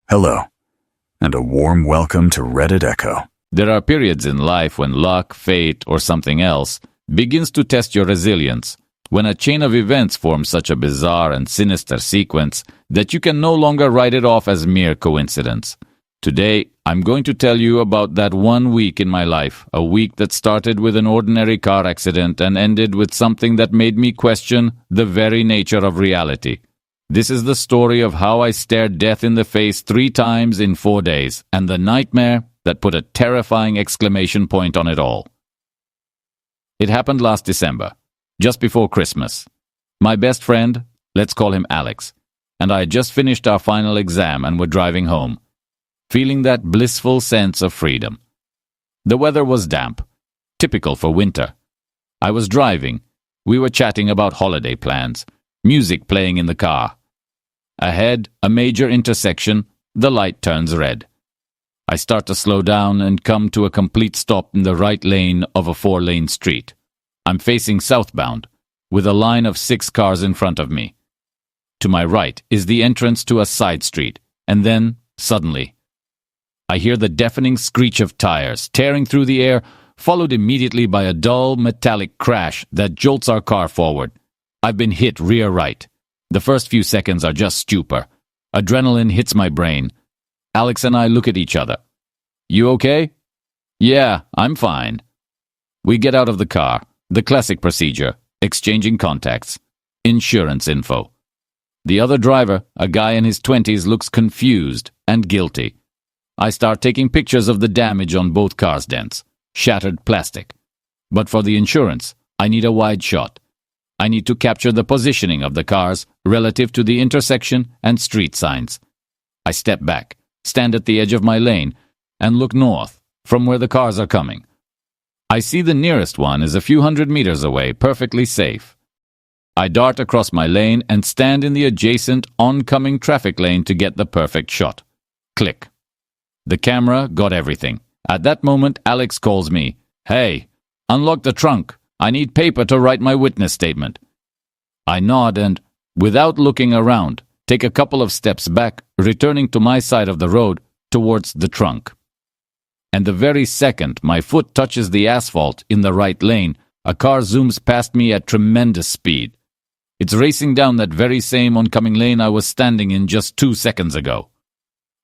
Hello, and a warm welcome to Reddit Echo. There are periods in life when luck, fate, or something else begins to test your resilience, when a chain of events forms such a bizarre and sinister sequence that you can no longer write it off as mere coincidence. Today, I'm going to tell you about that one week in my life, a week that started with an ordinary car accident and ended with something that made me question the very nature of reality. This is the story of how I stared death in the face 3 times in 4 days, and the nightmare that put a terrifying exclamation point on it all. It happened last December, just before Christmas. My best friend, let's call him Alex, and I had just finished our final exam and were driving home, feeling that blissful sense of freedom. The weather was damp, typical for winter. I was driving. We were chatting about holiday plans, music playing in the car. Ahead, a major intersection, the light turns red. I start to slow down and come to a complete stop in the right lane of a 4-lane street. I'm facing southbound, with a line of 6 cars in front of me. To my right is the entrance to a side street, and then, suddenly, I hear the deafening screech of tires tearing through the air, followed immediately by a dull, metallic crash that jolts our car forward. I've been hit rear right. The first few seconds are just stupor. Adrenaline hits my brain. Alex and I look at each other. "You okay?" "Yeah, I'm fine." We get out of the car. The classic procedure, exchanging contacts. Insurance info. The other driver, a guy in his 20s, looks confused and guilty. I start taking pictures of the damage on both cars' dents. Shattered plastic. But for the insurance, I need a wide shot. I need to capture the positioning of the cars relative to the intersection and street signs. I step back, stand at the edge of my lane, and look north, from where the cars are coming. I see the nearest one is a few hundred meters away, perfectly safe. I dart across my lane and stand in the adjacent oncoming traffic lane to get the perfect shot. Click. The camera got everything. At that moment, Alex calls me. "Hey, unlock the trunk. I need paper to write my witness statement." I nod and, without looking around, take a couple of steps back, returning to my side of the road towards the trunk. And the very second my foot touches the asphalt in the right lane, a car zooms past me at tremendous speed. It's racing down that very same oncoming lane I was standing in just 2 seconds ago.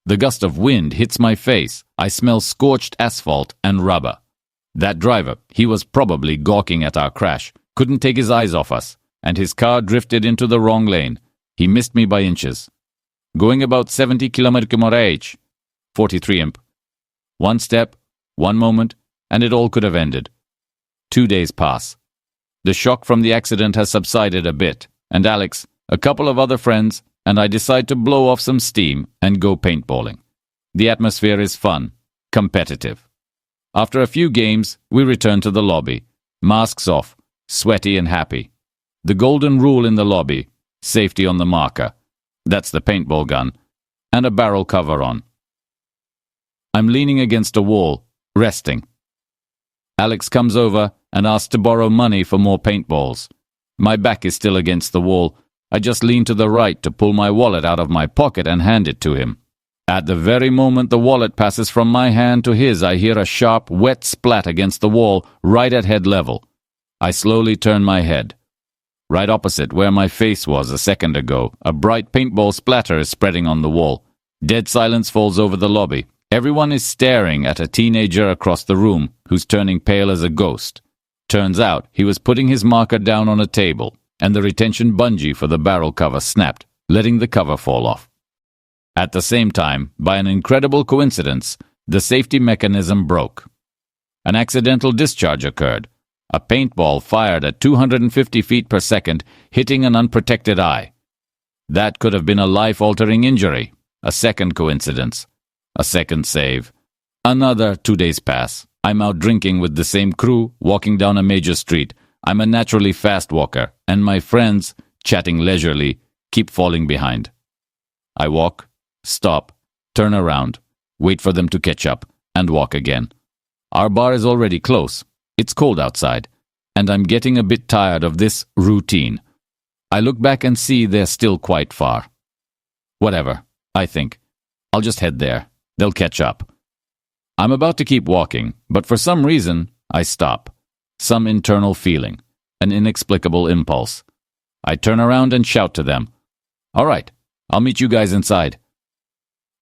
The gust of wind hits my face. I smell scorched asphalt and rubber. That driver, he was probably gawking at our crash, couldn't take his eyes off us, and his car drifted into the wrong lane. He missed me by inches. Going about 70 km/h, 43 imp. One step, one moment, and it all could have ended. 2 days pass. The shock from the accident has subsided a bit, and Alex, a couple of other friends, and I decide to blow off some steam and go paintballing. The atmosphere is fun, competitive. After a few games, we return to the lobby, masks off, sweaty and happy. The golden rule in the lobby, safety on the marker, that's the paintball gun, and a barrel cover on. I'm leaning against a wall, resting. Alex comes over and asks to borrow money for more paintballs. My back is still against the wall. I just lean to the right to pull my wallet out of my pocket and hand it to him. At the very moment the wallet passes from my hand to his, I hear a sharp, wet splat against the wall, right at head level. I slowly turn my head. Right opposite where my face was a second ago, a bright paintball splatter is spreading on the wall. Dead silence falls over the lobby. Everyone is staring at a teenager across the room, who's turning pale as a ghost. Turns out he was putting his marker down on a table, and the retention bungee for the barrel cover snapped, letting the cover fall off. At the same time, by an incredible coincidence, the safety mechanism broke. An accidental discharge occurred. A paintball fired at 250 feet per second, hitting an unprotected eye. That could have been a life-altering injury. A second coincidence. A second save. Another 2 days pass. I'm out drinking with the same crew, walking down a major street. I'm a naturally fast walker, and my friends, chatting leisurely, keep falling behind. I walk, stop, turn around, wait for them to catch up, and walk again. Our bar is already close. It's cold outside, and I'm getting a bit tired of this routine. I look back and see they're still quite far. Whatever, I think. I'll just head there. They'll catch up. I'm about to keep walking, but for some reason, I stop. Some internal feeling, an inexplicable impulse. I turn around and shout to them, "All right, I'll meet you guys inside."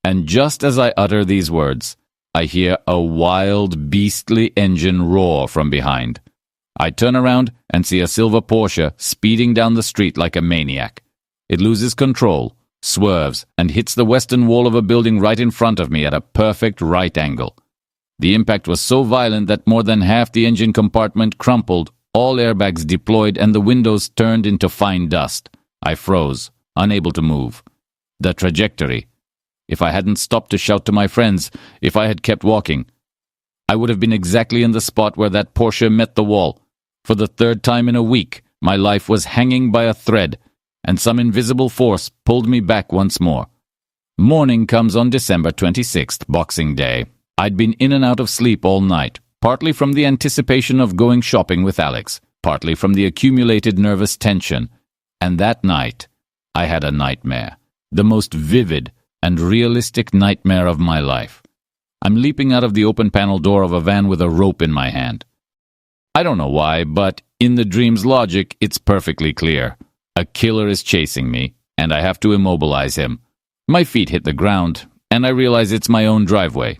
And just as I utter these words, I hear a wild, beastly engine roar from behind. I turn around and see a silver Porsche speeding down the street like a maniac. It loses control, swerves, and hits the western wall of a building right in front of me at a perfect right angle. The impact was so violent that more than half the engine compartment crumpled, all airbags deployed, and the windows turned into fine dust. I froze, unable to move. The trajectory. If I hadn't stopped to shout to my friends, if I had kept walking, I would have been exactly in the spot where that Porsche met the wall. For the third time in a week, my life was hanging by a thread, and some invisible force pulled me back once more. Morning comes on December 26th, Boxing Day. I'd been in and out of sleep all night, partly from the anticipation of going shopping with Alex, partly from the accumulated nervous tension. And that night, I had a nightmare, the most vivid and realistic nightmare of my life. I'm leaping out of the open panel door of a van with a rope in my hand. I don't know why, but in the dream's logic, it's perfectly clear. A killer is chasing me, and I have to immobilize him. My feet hit the ground, and I realize it's my own driveway.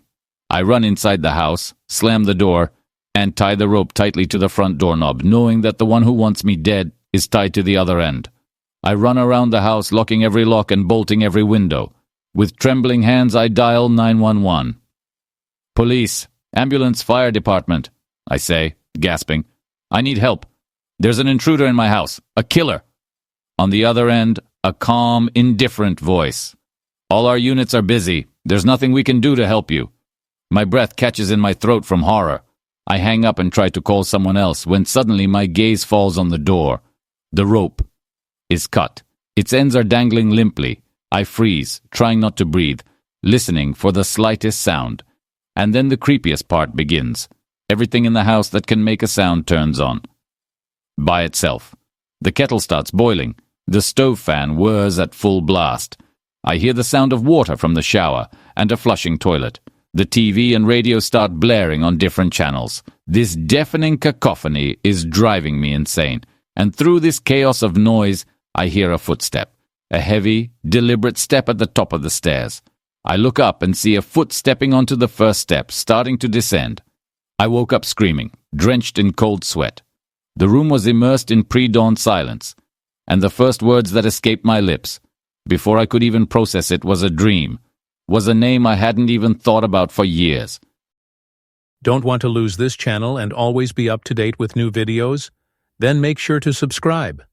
I run inside the house, slam the door, and tie the rope tightly to the front doorknob, knowing that the one who wants me dead is tied to the other end. I run around the house, locking every lock and bolting every window. With trembling hands, I dial 911. "Police, ambulance, fire department," I say, gasping. "I need help. There's an intruder in my house, a killer." On the other end, a calm, indifferent voice. "All our units are busy. There's nothing we can do to help you." My breath catches in my throat from horror. I hang up and try to call someone else when suddenly my gaze falls on the door. The rope is cut. Its ends are dangling limply. I freeze, trying not to breathe, listening for the slightest sound. And then the creepiest part begins. Everything in the house that can make a sound turns on. By itself. The kettle starts boiling. The stove fan whirs at full blast. I hear the sound of water from the shower and a flushing toilet. The TV and radio start blaring on different channels. This deafening cacophony is driving me insane. And through this chaos of noise, I hear a footstep. A heavy, deliberate step at the top of the stairs. I look up and see a foot stepping onto the first step, starting to descend. I woke up screaming, drenched in cold sweat. The room was immersed in pre-dawn silence, and the first words that escaped my lips, before I could even process it, was a dream, was a name I hadn't even thought about for years. Don't want to lose this channel and always be up to date with new videos? Then make sure to subscribe.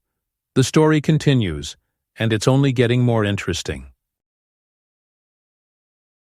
The story continues, and it's only getting more interesting.